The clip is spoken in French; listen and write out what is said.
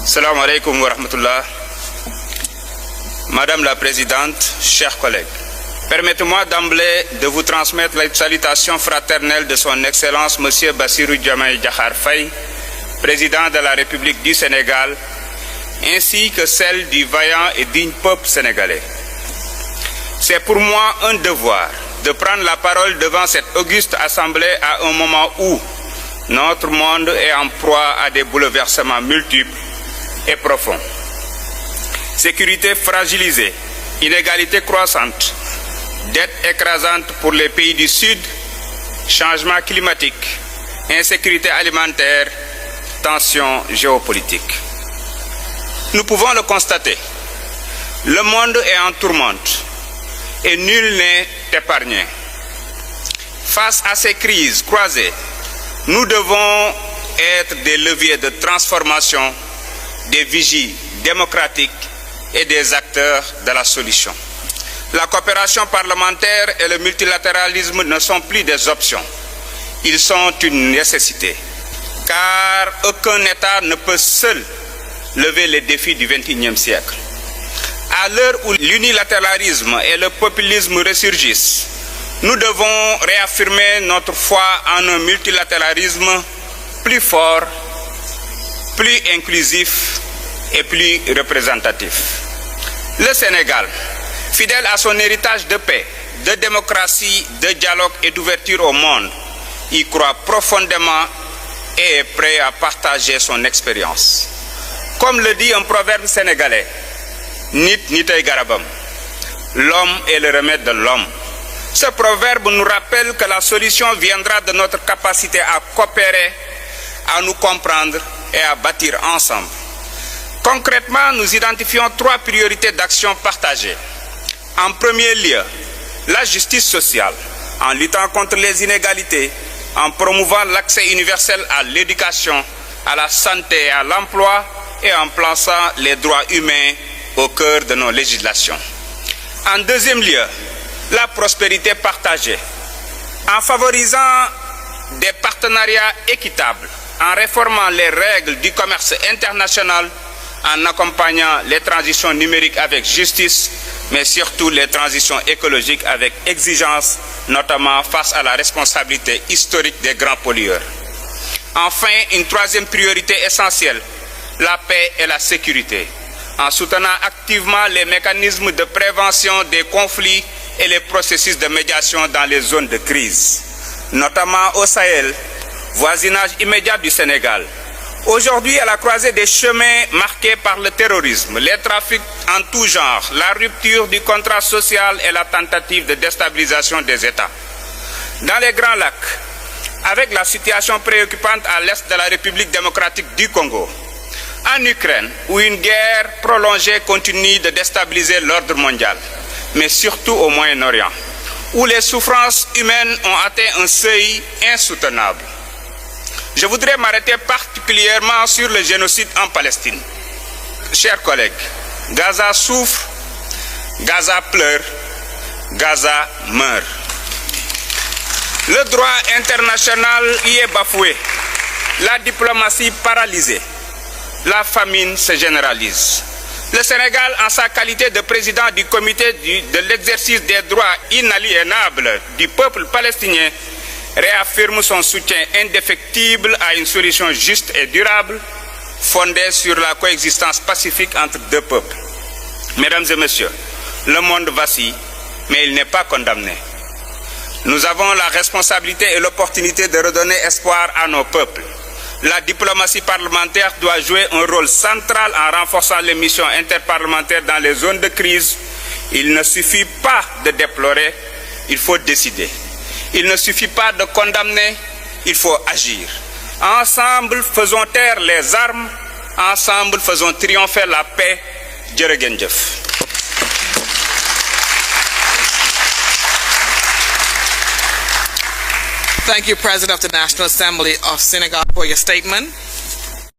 Assalamu alaikum wa rahmatullah. Madame la Présidente, chers collègues, permettez-moi d'emblée de vous transmettre les salutations fraternelles de son Excellence M. Bassirou Diomaye Diakhar Faye, Président de la République du Sénégal, ainsi que celle du vaillant et digne peuple sénégalais. C'est pour moi un devoir de prendre la parole devant cette auguste assemblée à un moment où notre monde est en proie à des bouleversements multiples et profonds. Sécurité fragilisée, inégalité croissante, dette écrasante pour les pays du Sud, changement climatique, insécurité alimentaire, tensions géopolitiques. Nous pouvons le constater, le monde est en tourmente et nul n'est épargné. Face à ces crises croisées, nous devons être des leviers de transformation, des vigies démocratiques et des acteurs de la solution. La coopération parlementaire et le multilatéralisme ne sont plus des options, ils sont une nécessité, car aucun État ne peut seul lever les défis du XXIe siècle. À l'heure où l'unilatéralisme et le populisme ressurgissent, nous devons réaffirmer notre foi en un multilatéralisme plus fort, plus inclusif et plus représentatif. Le Sénégal, fidèle à son héritage de paix, de démocratie, de dialogue et d'ouverture au monde, y croit profondément et est prêt à partager son expérience. Comme le dit un proverbe sénégalais, Nit nitay garabam, l'homme est le remède de l'homme. Ce proverbe nous rappelle que la solution viendra de notre capacité à coopérer, à nous comprendre et à bâtir ensemble. Concrètement, nous identifions 3 priorités d'action partagées. En premier lieu, la justice sociale, en luttant contre les inégalités, en promouvant l'accès universel à l'éducation, à la santé et à l'emploi, et en plaçant les droits humains au cœur de nos législations. En deuxième lieu, la prospérité partagée, en favorisant des partenariats équitables, en réformant les règles du commerce international, en accompagnant les transitions numériques avec justice, mais surtout les transitions écologiques avec exigence, notamment face à la responsabilité historique des grands pollueurs. Enfin, une troisième priorité essentielle, la paix et la sécurité, en soutenant activement les mécanismes de prévention des conflits et les processus de médiation dans les zones de crise, notamment au Sahel, voisinage immédiat du Sénégal. Aujourd'hui, à la croisée des chemins marqués par le terrorisme, les trafics en tout genre, la rupture du contrat social et la tentative de déstabilisation des États. Dans les Grands Lacs, avec la situation préoccupante à l'est de la République démocratique du Congo, en Ukraine, où une guerre prolongée continue de déstabiliser l'ordre mondial, mais surtout au Moyen-Orient, où les souffrances humaines ont atteint un seuil insoutenable. Je voudrais m'arrêter particulièrement sur le génocide en Palestine. Chers collègues, Gaza souffre, Gaza pleure, Gaza meurt. Le droit international y est bafoué, la diplomatie paralysée. La famine se généralise. Le Sénégal, en sa qualité de président du comité de l'exercice des droits inaliénables du peuple palestinien, réaffirme son soutien indéfectible à une solution juste et durable, fondée sur la coexistence pacifique entre deux peuples. Mesdames et messieurs, le monde vacille, mais il n'est pas condamné. Nous avons la responsabilité et l'opportunité de redonner espoir à nos peuples. La diplomatie parlementaire doit jouer un rôle central en renforçant les missions interparlementaires dans les zones de crise. Il ne suffit pas de déplorer, il faut décider. Il ne suffit pas de condamner, il faut agir. Ensemble, faisons taire les armes, ensemble, faisons triompher la paix. Jërë ngeen jëf. Thank you, President of the National Assembly of Senegal, for your statement.